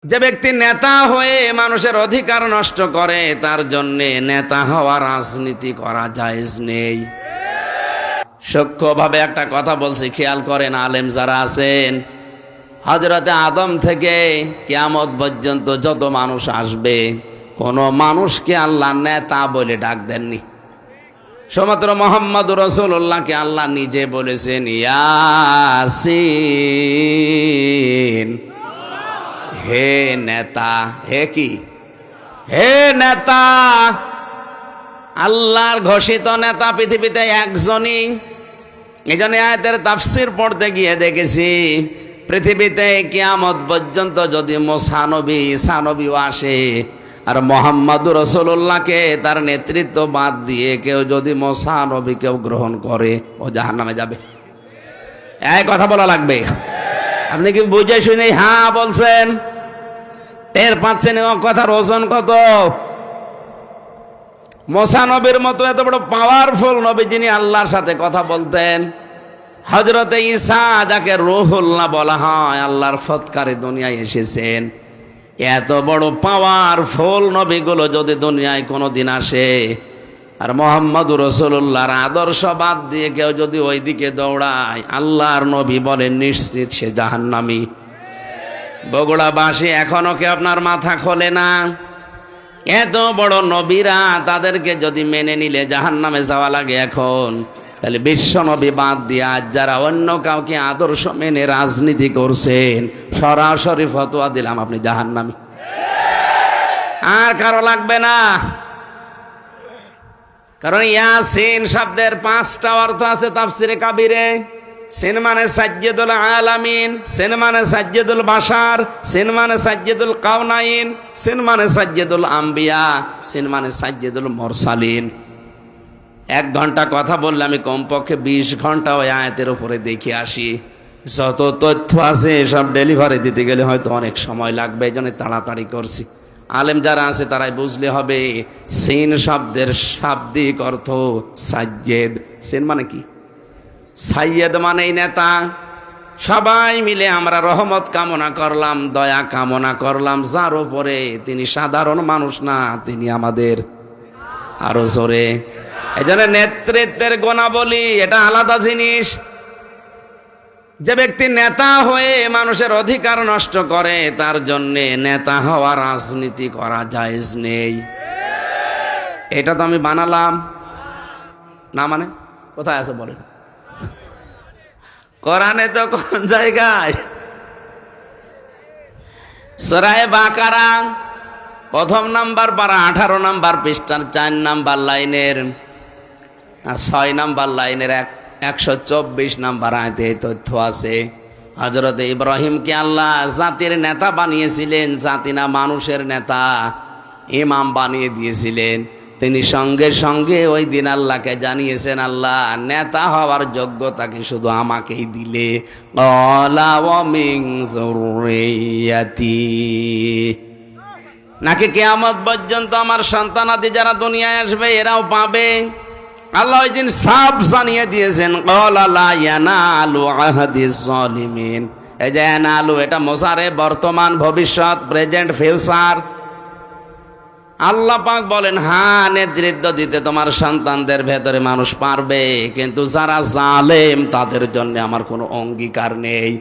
যে ব্যক্তি নেতা হয়ে মানুষের অধিকার নষ্ট করে তার জন্য নেতা হওয়া রাজনীতি করা জায়েজ নেই। সূক্ষ্মভাবে একটা কথা বলছি, খেয়াল করেন আলেম যারা আছেন। হযরতে আদম থেকে কিয়ামত পর্যন্ত যত মানুষ আসবে কোন মানুষকে আল্লাহ নেতা বলে ডাক দেননি। শুধুমাত্র মুহাম্মদুর রাসূলুল্লাহকে আল্লাহ নিজে বলেছেন ইয়াসিন, হে নেতা। হে কি? হে নেতা। আল্লাহর ঘোষিত নেতা পৃথিবীতে একজনই। এই জন্য আয়াতের তাফসীর পড়তে গিয়ে দেখেছি পৃথিবীতে কিয়ামত পর্যন্ত যদি মুসা নবী, ঈসা নবীও আসে আর মুহাম্মদুর রাসূলুল্লাহকে তার নেতৃত্ব বাদ দিয়ে কেউ যদি মুসা নবীকেও গ্রহণ করে ও জাহান্নামে যাবে। এই কথা বলা লাগবে। আপনি কি বুঝে শুনে হ্যাঁ বলছেন? টের পাচ্ছেন ও কথার ওজন কত? মুসা নবীর মতো এত বড় পাওয়ারফুল নবী যিনি আল্লাহর সাথে কথা বলতেন, হযরতে ঈসা যাকে রূহুল্লাহ বলা হয়, আল্লাহর ফৎকারে দুনিয়ায় এসেছেন, এত বড় পাওয়ারফুল নবীগুলো যদি দুনিয়ায় কোনোদিন আসে আর মুহাম্মদুর রাসূলুল্লাহর আদর্শ বাদ দিয়ে কেউ যদি ওইদিকে দৌড়ায়, আল্লাহর নবী বলেন নিশ্চিত সে জাহান্নামী। বগুড়াবাসী এখনো কি আপনার মাথা খোলে না? এত বড় নবীরা তাদেরকে যদি মেনে নিলে জাহান্নামে যাওয়া লাগে এখন, তাহলে বিশ্ব নবী বাদ দিয়ে আজ যারা অন্য কাউকে আদর্শ মেনে রাজনীতি করছেন, সরাসরি ফতোয়া দিলাম আপনি জাহান্নামী। আর কারো লাগবে না। কারণ ইয়াসিন শব্দের 5টা অর্থ আছে তাফসিরে কাবিরে। সিন মানে সাজ্জিদুল আলামিন, সিন মানে সাজ্জিদুল বাশার, সিন মানে সাজ্জিদুল কাউনাইন, সিন মানে সাজ্জিদুল আম্বিয়া, সিন মানে সাজ্জিদুল মুরসালিন। 1 ঘন্টা কথা বললে আমি কমপক্ষে 20 ঘন্টা ওই আয়াতের উপরে দেখে আসি। যত তথ্য আছে সব ডেলিভারি দিতে গেলে হয়তো অনেক সময় লাগবে, এই জন্য তাড়াতাড়ি করছি। আলেম যারা আছে তারাই বুঝলে হবে সিন শব্দের শাব্দিক অর্থ সাজ্জেদ। সিন মানে কি? সাইয়েদ মানেই নেতা। সবাই মিলে আমরা রহমত কামনা করলাম, দয়া কামনা করলাম যার উপরে, তিনি সাধারণ মানুষ না, তিনি আমাদের আরো জোরে। এই জন্য নেতৃত্বের গুণাবলী এটা আলাদা জিনিস। যে ব্যক্তি নেতা হয়ে মানুষের অধিকার নষ্ট করে তার জন্য নেতা হওয়া রাজনীতি করা জায়েজ নেই। এটা তো আমি বানালাম না, মানে কোথায় আছে বলেন? কোরআনে তো কোন জায়গায়? সূরা বাকারা 1 নাম্বার পারা 18 নাম্বার পৃষ্ঠার 4 নাম্বার লাইনের আর 6 নাম্বার লাইনের 124 নাম্বার আয়াতে তথ্য আছে। হযরতে ইব্রাহিমকে আল্লাহ জাতির নেতা বানিয়েছিলেন, জাতি না মানুষের নেতা, ইমাম বানিয়ে দিয়েছিলেন। তিনি সঙ্গে সঙ্গে ওই দিন আল্লাহকে জানিয়েছেন, আল্লাহ নেতা হওয়ার যোগ্যতাকে শুধু আমাকেই দিলে, ক্বালা ওয়া মিন যুররিয়াতি, নাকি কিয়ামত পর্যন্ত আমার সন্তানাদি যারা দুনিয়ায় আসবে এরাও পাবে। আল্লাহ ওই দিন সাফ জানিয়ে দিয়েছেন, ক্বালা লা ইয়ানালু আহদিস যালিমিন। এই যে ইয়ানালু, এটা মুসারে বর্তমান, ভবিষ্যৎ, প্রেজেন্ট, ফিউচার। আল্লাহ পাক বলেন হ্যাঁ নেতৃত্ব দিতে তোমার সন্তানদের ভেতরে মানুষ পারবে, কিন্তু যারা জালেম তাদের জন্য আমার কোনো অঙ্গীকার নেই।